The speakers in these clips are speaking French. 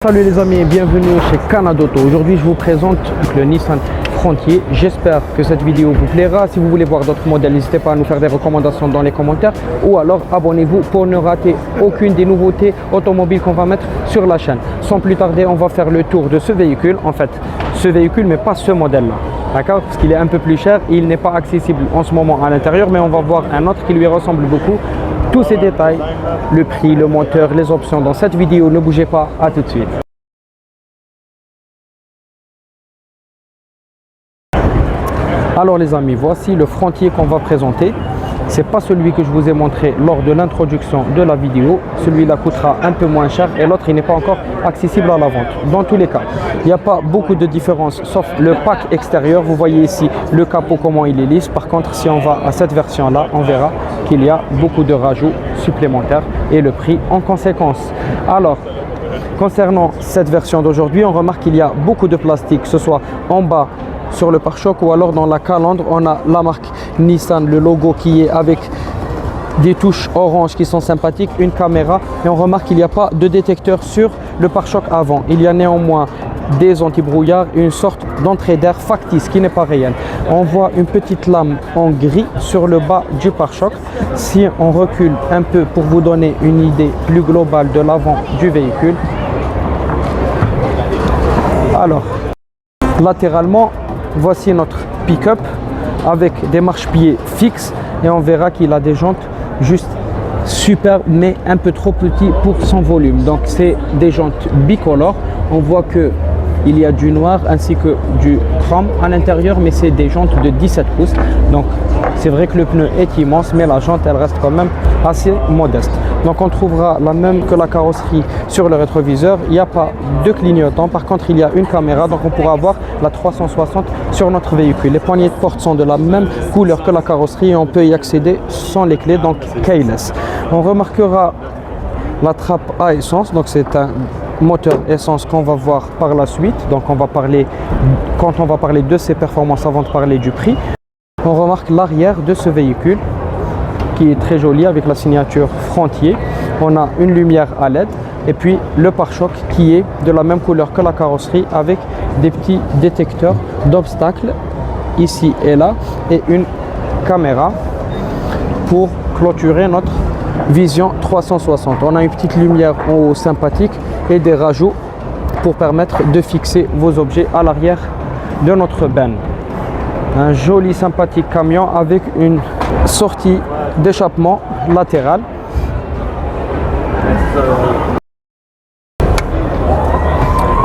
Salut les amis et bienvenue chez Canada Auto. Aujourd'hui je vous présente le Nissan Frontier. J'espère que cette vidéo vous plaira. Si vous voulez voir d'autres modèles, n'hésitez pas à nous faire des recommandations dans les commentaires ou alors abonnez-vous pour ne rater aucune des nouveautés automobiles qu'on va mettre sur la chaîne. Sans plus tarder, on va faire le tour de ce véhicule. En fait, ce véhicule mais pas ce modèle là. D'accord? Parce qu'il est un peu plus cher, il n'est pas accessible en ce moment à l'intérieur, mais on va voir un autre qui lui ressemble beaucoup. Tous ces détails, le prix, le moteur, les options dans cette vidéo. Ne bougez pas, à tout de suite. Alors les amis, voici le Frontier qu'on va présenter. C'est pas celui que je vous ai montré lors de l'introduction de la vidéo. Celui-là coûtera un peu moins cher et l'autre il n'est pas encore accessible à la vente. Dans tous les cas, il n'y a pas beaucoup de différence sauf le pack extérieur. Vous voyez ici le capot comment il est lisse. Par contre, si on va à cette version-là, on verra qu'il y a beaucoup de rajouts supplémentaires et le prix en conséquence. Alors, concernant cette version d'aujourd'hui, on remarque qu'il y a beaucoup de plastique, que ce soit en bas sur le pare-choc ou alors dans la calandre, on a la marque Nissan, le logo qui est avec des touches orange qui sont sympathiques, une caméra et on remarque qu'il n'y a pas de détecteur sur le pare-choc avant. Il y a néanmoins des anti-brouillards et une sorte d'entrée d'air factice qui n'est pas réelle. On voit une petite lame en gris sur le bas du pare-choc. Si on recule un peu pour vous donner une idée plus globale de l'avant du véhicule. Alors, latéralement, voici notre pick-up avec des marchepieds fixes et on verra qu'il a des jantes juste superbes mais un peu trop petits pour son volume. Donc c'est des jantes bicolores. On voit que il y a du noir ainsi que du chrome à l'intérieur, mais c'est des jantes de 17 pouces. Donc c'est vrai que le pneu est immense, mais la jante elle reste quand même assez modeste. Donc on trouvera la même que la carrosserie sur le rétroviseur. Il n'y a pas de clignotant, par contre il y a une caméra, donc on pourra voir la 360 sur notre véhicule. Les poignées de porte sont de la même couleur que la carrosserie et on peut y accéder sans les clés, donc keyless. On remarquera la trappe à essence, donc c'est un moteur essence qu'on va voir par la suite. Donc on va parler, quand on va parler de ses performances avant de parler du prix. On remarque l'arrière de ce véhicule qui est très joli avec la signature Frontier. On a une lumière à LED et puis le pare-choc qui est de la même couleur que la carrosserie avec des petits détecteurs d'obstacles ici et là et une caméra pour clôturer notre vision 360. On a une petite lumière en haut sympathique et des rajouts pour permettre de fixer vos objets à l'arrière de notre benne. Un joli sympathique camion avec une sortie d'échappement latérale.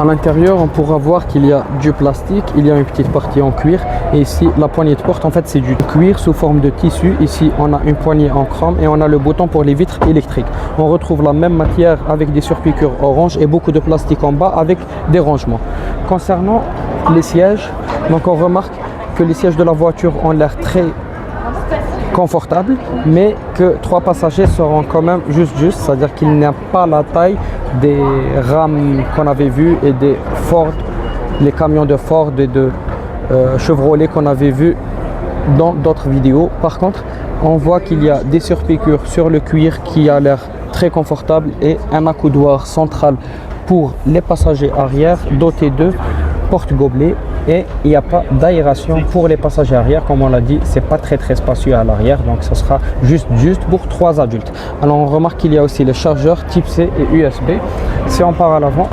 À l'intérieur, on pourra voir qu'il y a du plastique, il y a une petite partie en cuir et ici la poignée de porte, en fait c'est du cuir sous forme de tissu. Ici on a une poignée en chrome et on a le bouton pour les vitres électriques. On retrouve la même matière avec des surpiqûres orange et beaucoup de plastique en bas avec des rangements. Concernant les sièges, donc on remarque que les sièges de la voiture ont l'air très confortable, mais que 3 passagers seront quand même juste, c'est-à-dire qu'il n'y a pas la taille des rames qu'on avait vues et des Ford, les camions de Ford et de Chevrolet qu'on avait vu dans d'autres vidéos. Par contre, on voit qu'il y a des surpiqûres sur le cuir qui a l'air très confortable et un accoudoir central pour les passagers arrière doté de porte-gobelets. Et il n'y a pas d'aération pour les passagers arrière, comme on l'a dit, c'est pas très spacieux à l'arrière, donc ce sera juste pour 3 adultes. Alors on remarque qu'il y a aussi les chargeurs type C et USB. Si on part à l'avant,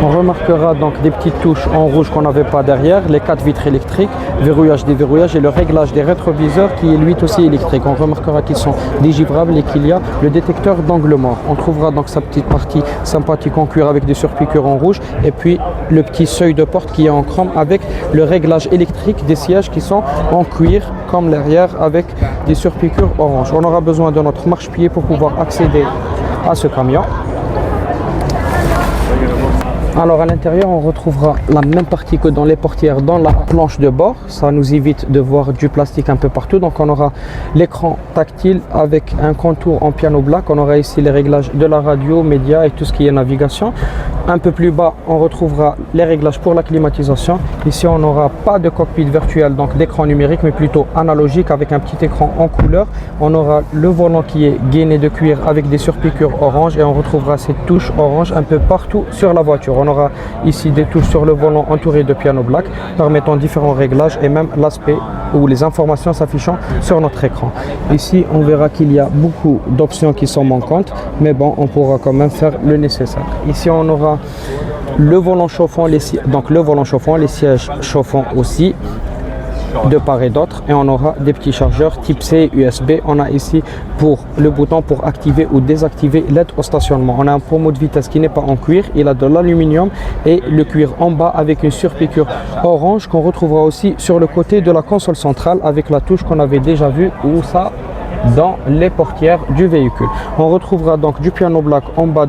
on remarquera donc des petites touches en rouge qu'on n'avait pas derrière, les 4 vitres électriques, verrouillage, déverrouillage et le réglage des rétroviseurs qui est lui aussi électrique. On remarquera qu'ils sont dégivrables et qu'il y a le détecteur d'angle mort. On trouvera donc sa petite partie sympathique en cuir avec des surpiqûres en rouge et puis le petit seuil de porte qui est en chrome avec le réglage électrique des sièges qui sont en cuir comme l'arrière avec des surpiqûres orange. On aura besoin de notre marchepied pour pouvoir accéder à ce camion. Alors à l'intérieur, on retrouvera la même partie que dans les portières dans la planche de bord. Ça nous évite de voir du plastique un peu partout. Donc on aura l'écran tactile avec un contour en piano black. On aura ici les réglages de la radio, médias et tout ce qui est navigation. Un peu plus bas, on retrouvera les réglages pour la climatisation. Ici, on n'aura pas de cockpit virtuel, donc d'écran numérique, mais plutôt analogique avec un petit écran en couleur. On aura le volant qui est gainé de cuir avec des surpiqûres orange et on retrouvera ces touches orange un peu partout sur la voiture. On aura ici des touches sur le volant entourées de piano black permettant différents réglages et même l'aspect ou les informations s'affichant sur notre écran. Ici, on verra qu'il y a beaucoup d'options qui sont manquantes, mais bon, on pourra quand même faire le nécessaire. Ici, on aura le volant chauffant, les sièges chauffants aussi de part et d'autre, et on aura des petits chargeurs type C USB. On a ici pour le bouton pour activer ou désactiver l'aide au stationnement. On a un pommeau de vitesse qui n'est pas en cuir, il a de l'aluminium et le cuir en bas avec une surpiqûre orange qu'on retrouvera aussi sur le côté de la console centrale avec la touche qu'on avait déjà vue ou ça dans les portières du véhicule. On retrouvera donc du piano black en bas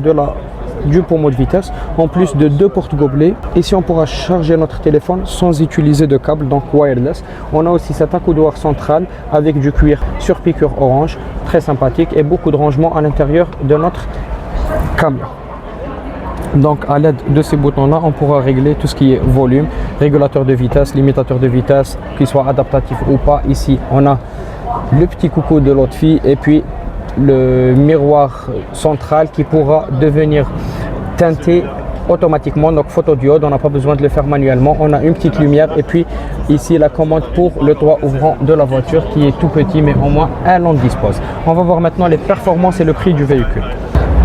du pommeau de vitesse, en plus de 2 portes gobelets. Ici, on pourra charger notre téléphone sans utiliser de câble, donc wireless. On a aussi cet accoudoir central avec du cuir sur piqûre orange, très sympathique, et beaucoup de rangements à l'intérieur de notre camion. Donc à l'aide de ces boutons-là, on pourra régler tout ce qui est volume, régulateur de vitesse, limitateur de vitesse, qu'il soit adaptatif ou pas. Ici, on a le petit coucou de l'autre fille et puis le miroir central qui pourra devenir teinté automatiquement, donc photodiode, on n'a pas besoin de le faire manuellement. On a une petite lumière et puis ici la commande pour le toit ouvrant de la voiture qui est tout petit mais au moins elle en dispose. On va voir maintenant les performances et le prix du véhicule.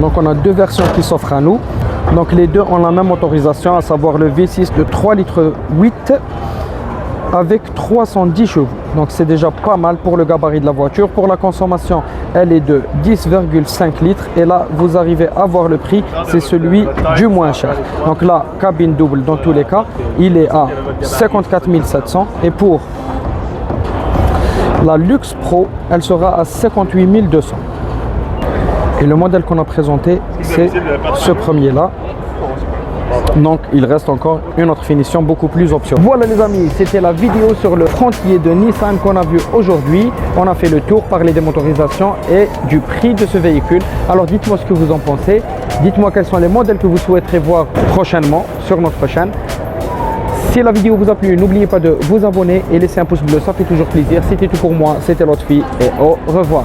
Donc on a deux versions qui s'offrent à nous. Donc les deux ont la même motorisation, à savoir le V6 de 3,8 litres avec 310 chevaux. Donc c'est déjà pas mal pour le gabarit de la voiture. Pour la consommation, elle est de 10,5 litres. Et là, vous arrivez à voir le prix, c'est celui du moins cher. Donc là, cabine double dans tous les cas, il est à 54 700. Et pour la Luxe Pro, elle sera à 58 200. Et le modèle qu'on a présenté, c'est ce premier-là. Donc il reste encore une autre finition beaucoup plus optionnelle. Voilà les amis, c'était la vidéo sur le Frontier de Nissan qu'on a vu aujourd'hui. On a fait le tour par les démotorisations et du prix de ce véhicule. Alors dites-moi ce que vous en pensez. Dites-moi quels sont les modèles que vous souhaiterez voir prochainement sur notre chaîne. Si la vidéo vous a plu, n'oubliez pas de vous abonner et laisser un pouce bleu, ça fait toujours plaisir. C'était tout pour moi, c'était l'autre fille et au revoir.